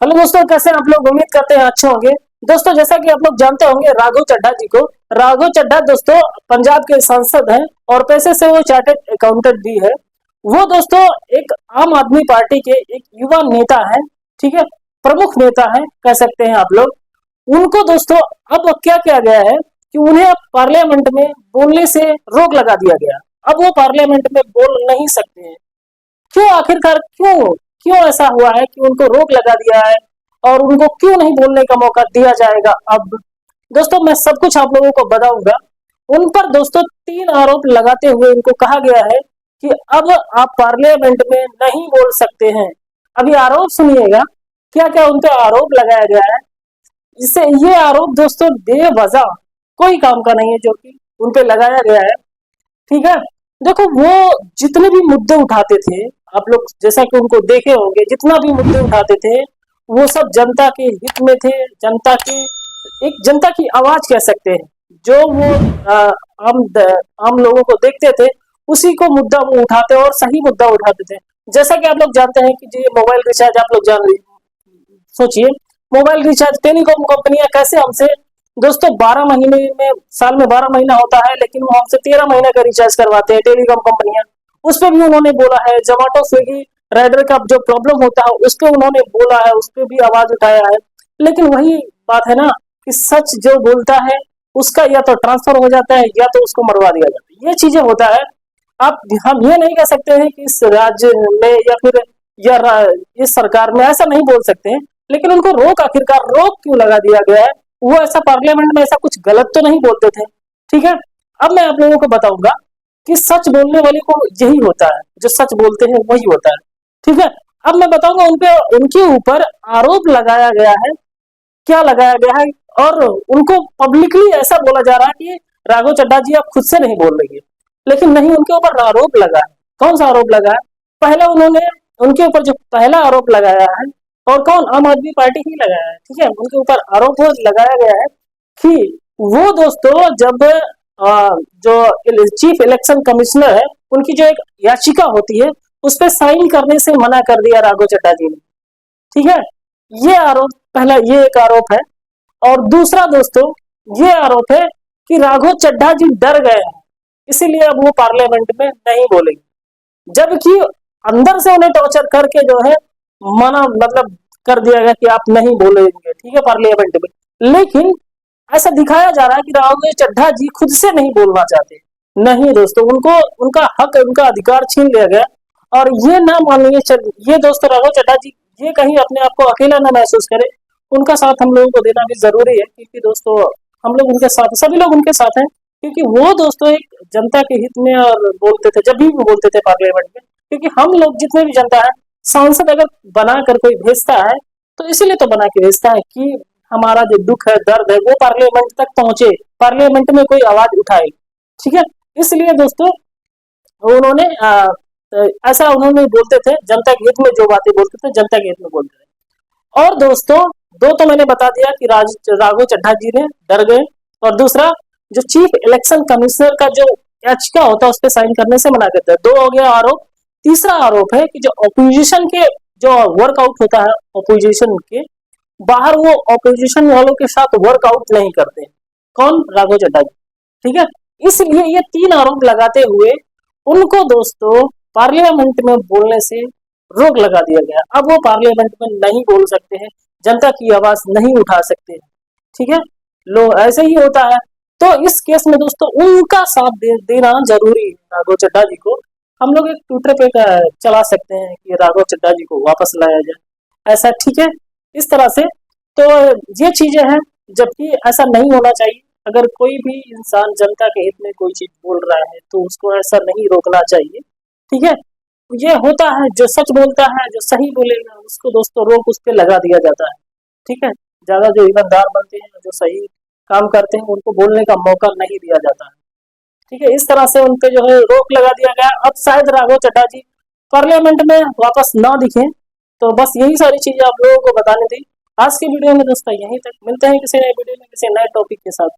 Hello दोस्तों, कैसे हैं आप लोग। उम्मीद करते हैं अच्छे होंगे। दोस्तों, जैसा कि आप लोग जानते होंगे राघव चड्ढा जी को। राघव चड्ढा दोस्तों पंजाब के सांसद हैं और पैसे से वो चार्टर्ड अकाउंटेंट भी है। वो दोस्तों एक आम आदमी पार्टी के एक युवा नेता है। ठीक है, प्रमुख नेता है कह सकते हैं आप लोग उनको। दोस्तों अब क्या किया गया है कि उन्हें अब पार्लियामेंट में बोलने से रोक लगा दिया गया। अब वो पार्लियामेंट में बोल नहीं सकते हैं। क्यों, आखिरकार क्यों क्यों ऐसा हुआ है कि उनको रोक लगा दिया है और उनको क्यों नहीं बोलने का मौका दिया जाएगा। अब दोस्तों मैं सब कुछ आप लोगों को बताऊंगा। उन पर दोस्तों 3 आरोप लगाते हुए उनको कहा गया है कि अब आप पार्लियामेंट में नहीं बोल सकते हैं। अभी आरोप सुनिएगा, क्या क्या उन पर आरोप लगाया गया है। इससे ये आरोप दोस्तों बेवजह कोई काम का नहीं है जो कि उन पे लगाया गया है। ठीक है, देखो वो जितने भी मुद्दे उठाते थे, आप लोग जैसा कि उनको देखे होंगे, जितना भी मुद्दे उठाते थे वो सब जनता के हित में थे। जनता के एक जनता की आवाज कह सकते हैं। जो वो आम लोगों को देखते थे उसी को मुद्दा वो उठाते और सही मुद्दा उठाते थे। जैसा कि आप लोग जानते हैं कि ये मोबाइल रिचार्ज आप लोग जान सोचिए, मोबाइल रिचार्ज टेलीकॉम कंपनियां कैसे हमसे दोस्तों 12 महीने में, साल में 12 महीना होता है लेकिन वो हमसे 13 महीने का रिचार्ज करवाते हैं टेलीकॉम कंपनियां। उस पर भी उन्होंने बोला है। जोमेटो स्विगी राइडर का जो प्रॉब्लम होता है उस पर उन्होंने बोला है, उस पर भी आवाज उठाया है। लेकिन वही बात है ना कि सच जो बोलता है उसका या तो ट्रांसफर हो जाता है या तो उसको मरवा दिया जाता है। ये चीजें होता है। आप हम ये नहीं कह सकते हैं कि इस राज्य में या फिर इस सरकार में ऐसा नहीं बोल सकते हैं। लेकिन उनको रोक, आखिरकार रोक क्यों लगा दिया गया है। वो ऐसा पार्लियामेंट में ऐसा कुछ गलत तो नहीं बोलते थे। ठीक है, अब मैं आप लोगों को बताऊंगा कि सच बोलने वाले को यही होता है, जो सच बोलते हैं वही होता है। ठीक है, अब मैं बताऊंगा उनके ऊपर आरोप लगाया गया है, क्या लगाया गया है। और उनको पब्लिकली ऐसा बोला जा रहा है कि राघव चड्ढा जी आप खुद से नहीं बोल रही है, लेकिन नहीं, उनके ऊपर आरोप लगा है। कौन सा आरोप लगा है? पहला उन्होंने उनके ऊपर जो पहला आरोप लगाया है, और कौन, आम आदमी पार्टी ही लगाया है। ठीक है, उनके ऊपर आरोप लगाया गया है कि वो दोस्तों जब जो चीफ इलेक्शन कमिश्नर है उनकी जो एक याचिका होती है उस पर साइन करने से मना कर दिया राघव चड्ढा जी ने। ठीक है, ये आरोप पहला, ये एक आरोप है। और दूसरा दोस्तों ये आरोप है कि राघव चड्ढा जी डर गए हैं, इसीलिए अब वो पार्लियामेंट में नहीं बोलेंगे। जबकि अंदर से उन्हें टॉर्चर करके जो है मना, मतलब कर दिया गया कि आप नहीं बोलेंगे। ठीक है, पार्लियामेंट में। लेकिन ऐसा दिखाया जा रहा है कि राघव चड्ढा जी खुद से नहीं बोलना चाहते। नहीं दोस्तों, उनको उनका हक, उनका अधिकार छीन लिया गया। और ये ना मानिए, ये दोस्तों राघव चड्ढा जी ये कहीं अपने आप को अकेला ना महसूस करे। उनका साथ हम लोगों को देना भी जरूरी है, क्योंकि दोस्तों हम लोग उनके साथ, सभी लोग उनके साथ हैं। क्योंकि वो दोस्तों एक जनता के हित में और बोलते थे, जब भी वो बोलते थे पार्लियामेंट में। क्योंकि हम लोग जितने भी जनता है, सांसद अगर बना कर कोई भेजता है तो इसीलिए तो बना के भेजता है कि हमारा जो दुख है, दर्द है, वो पार्लियामेंट तक पहुंचे, पार्लियामेंट में कोई आवाज उठाए। ठीक है, इसलिए दोस्तों उन्होंने ऐसा उन्होंने बोलते थे, जनता के हित में जो बातें बोलते थे जनता के हित में बोलते थे। और दोस्तों दो तो मैंने बता दिया कि राघव चड्ढा जी ने डर गए, और दूसरा जो चीफ इलेक्शन कमिश्नर का जो याचिका होता है उस पर साइन करने से मना करते हैं। दो हो गया आरोप। तीसरा आरोप है कि जो ऑपोजिशन के जो वर्कआउट होता है, ऑपोजिशन के बाहर वो ऑपोजिशन वालों के साथ वर्कआउट नहीं करते। कौन? राघव चड्ढा जी। ठीक है, इसलिए ये 3 आरोप लगाते हुए उनको दोस्तों पार्लियामेंट में बोलने से रोक लगा दिया गया। अब वो पार्लियामेंट में नहीं बोल सकते हैं, जनता की आवाज नहीं उठा सकते हैं। ठीक है, लो ऐसे ही होता है। तो इस केस में दोस्तों उनका साथ देना जरूरी है। राघव चड्ढा जी को हम लोग एक ट्विटर पे चला सकते हैं कि राघव चड्ढा जी को वापस लाया जाए, ऐसा। ठीक है, इस तरह से तो ये चीजें हैं, जबकि ऐसा नहीं होना चाहिए। अगर कोई भी इंसान जनता के हित में कोई चीज बोल रहा है तो उसको ऐसा नहीं रोकना चाहिए। ठीक है, ये होता है, जो सच बोलता है, जो सही बोलेगा उसको दोस्तों रोक उस पर लगा दिया जाता है। ठीक है, ज्यादा जो ईमानदार बनते हैं, जो सही काम करते हैं, उनको बोलने का मौका नहीं दिया जाता है। ठीक है, इस तरह से उन पे जो है रोक लगा दिया गया। अब शायद राघव चड्ढा जी पार्लियामेंट में वापस ना दिखे। तो बस यही सारी चीजें आप लोगों को बतानी थी आज की वीडियो में। दोस्तों यहीं तक, मिलते हैं किसी नए वीडियो में किसी नए टॉपिक के साथ।